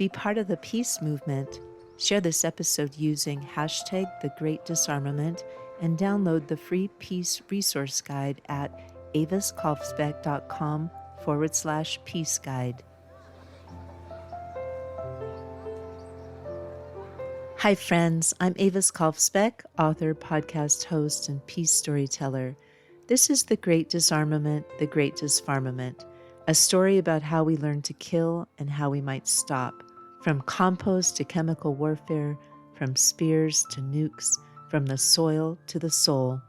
Be part of the peace movement. Share this episode using hashtag the Great Disarmament and download the free peace resource guide at aviskalfsbeek.com/peace guide. Hi friends, I'm Avis Kalfsbeek, author, podcast host, and peace storyteller. This is The Great Disarmament, The Great Disfarmament, a story about how we learn to kill and how we might stop. From compost to chemical warfare, from spears to nukes, from the soil to the soul.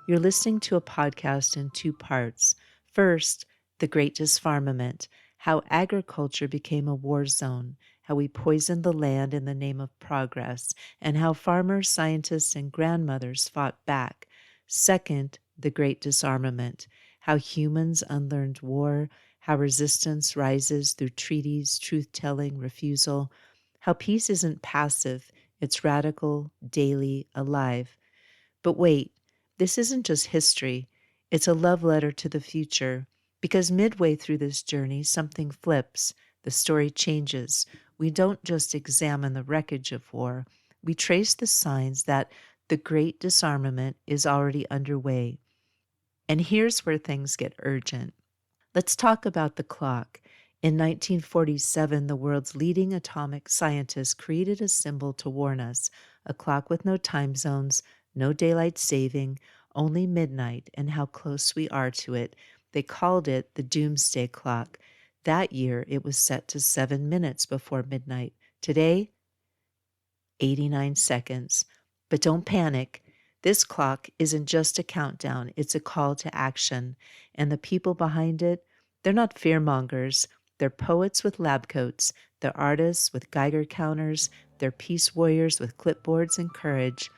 You're listening to a podcast in two parts. First, The Great Disfarmament, how agriculture became a war zone, how we poisoned the land in the name of progress, and how farmers, scientists, and grandmothers fought back. Second, The Great Disarmament, how humans unlearned war, how resistance rises through treaties, truth-telling, refusal, how peace isn't passive, it's radical, daily, alive. But wait, this isn't just history, it's a love letter to the future, because midway through this journey, something flips, the story changes. We don't just examine the wreckage of war, we trace the signs that the Great Disarmament is already underway. And here's where things get urgent. Let's talk about the clock. In 1947, the world's leading atomic scientists created a symbol to warn us, a clock with no time zones, no daylight saving, only midnight, and how close we are to it. They called it the Doomsday Clock. That year, it was set to 7 minutes before midnight. Today, 89 seconds. But don't panic. This clock isn't just a countdown, it's a call to action. And the people behind it, they're not fearmongers. They're poets with lab coats. They're artists with Geiger counters. They're peace warriors with clipboards and courage.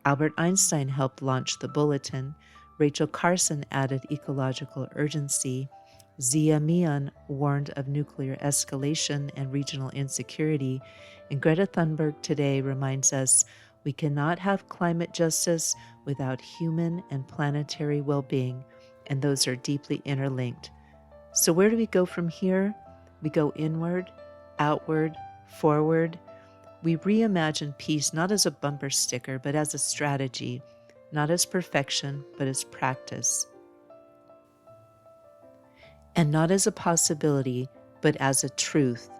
Albert Einstein helped launch the bulletin. Rachel Carson added ecological urgency. Zia Mian warned of nuclear escalation and regional insecurity. And Greta Thunberg today reminds us we cannot have climate justice without human and planetary well-being, and those are deeply interlinked. So where do we go from here? We go inward, outward, forward. We reimagine peace not as a bumper sticker, but as a strategy, not as perfection, but as practice. And not as a possibility, but as a truth.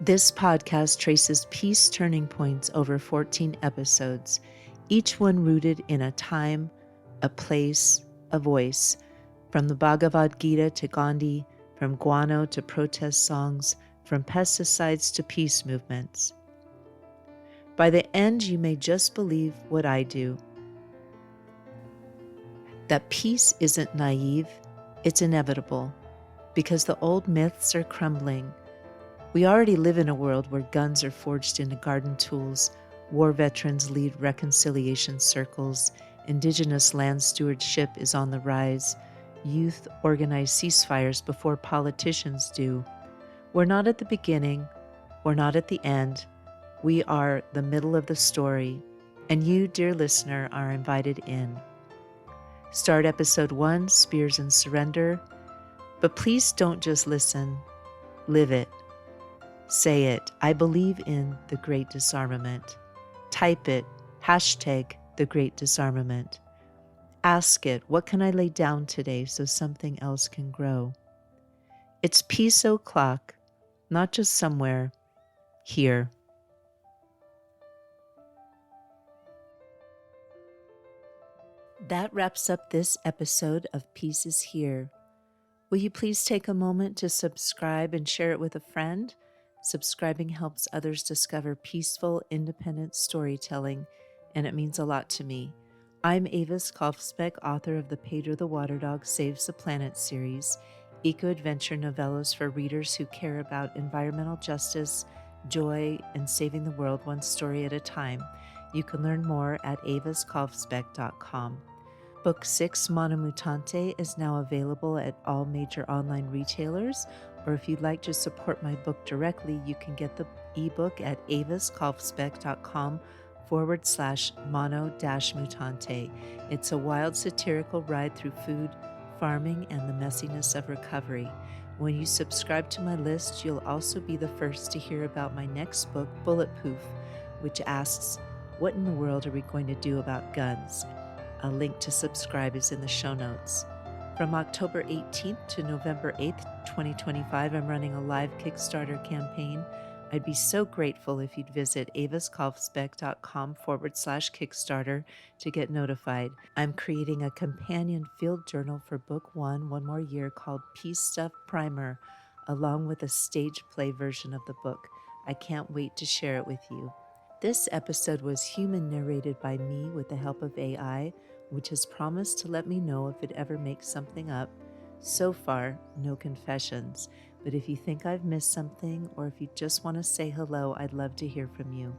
This podcast traces peace turning points over 14 episodes, each one rooted in a time, a place, a voice, from the Bhagavad Gita to Gandhi, from guano to protest songs, from pesticides to peace movements. By the end, you may just believe what I do, that peace isn't naive, it's inevitable, because the old myths are crumbling. We already live in a world where guns are forged into garden tools, war veterans lead reconciliation circles, indigenous land stewardship is on the rise, youth organize ceasefires before politicians do. We're not at the beginning, we're not at the end, we are the middle of the story, and you, dear listener, are invited in. Start episode 1, Spears and Surrender, but please don't just listen, live it. Say it, I believe in the Great Disarmament. Type it, hashtag the Great Disarmament. Ask it, what can I lay down today so something else can grow? It's peace o'clock, not just somewhere, here. That wraps up this episode of Peace is Here. Will you please take a moment to subscribe and share it with a friend? Subscribing helps others discover peaceful, independent storytelling, and it means a lot to me. I'm Avis Kalfsbeek, author of the Pedro the Water Dog Saves the Planet series, eco-adventure novellas for readers who care about environmental justice, joy, and saving the world one story at a time. You can learn more at aviskalfsbeek.com. Book 6, Mano Mutante, is now available at all major online retailers, or if you'd like to support my book directly, you can get the ebook at aviskalfsbeek.com/mono-mutante. It's a wild satirical ride through food, farming, and the messiness of recovery. When you subscribe to my list, you'll also be the first to hear about my next book, Bulletproof, which asks, what in the world are we going to do about guns? A link to subscribe is in the show notes. From October 18th to November 8th, 2025, I'm running a live Kickstarter campaign. I'd be so grateful if you'd visit aviskalfsbeek.com/Kickstarter to get notified. I'm creating a companion field journal for Book One more year called Peace Stuff Primer, along with a stage play version of the book. I can't wait to share it with you. This episode was human narrated by me with the help of AI, which has promised to let me know if it ever makes something up. So far, no confessions, but if you think I've missed something or if you just want to say hello, I'd love to hear from you.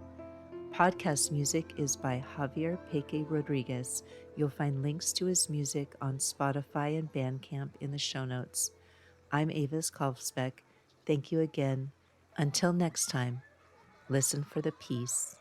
Podcast music is by Javier Peque Rodriguez. You'll find links to his music on Spotify and Bandcamp in the show notes. I'm Avis Kalfsbeek. Thank you again. Until next time, listen for the peace.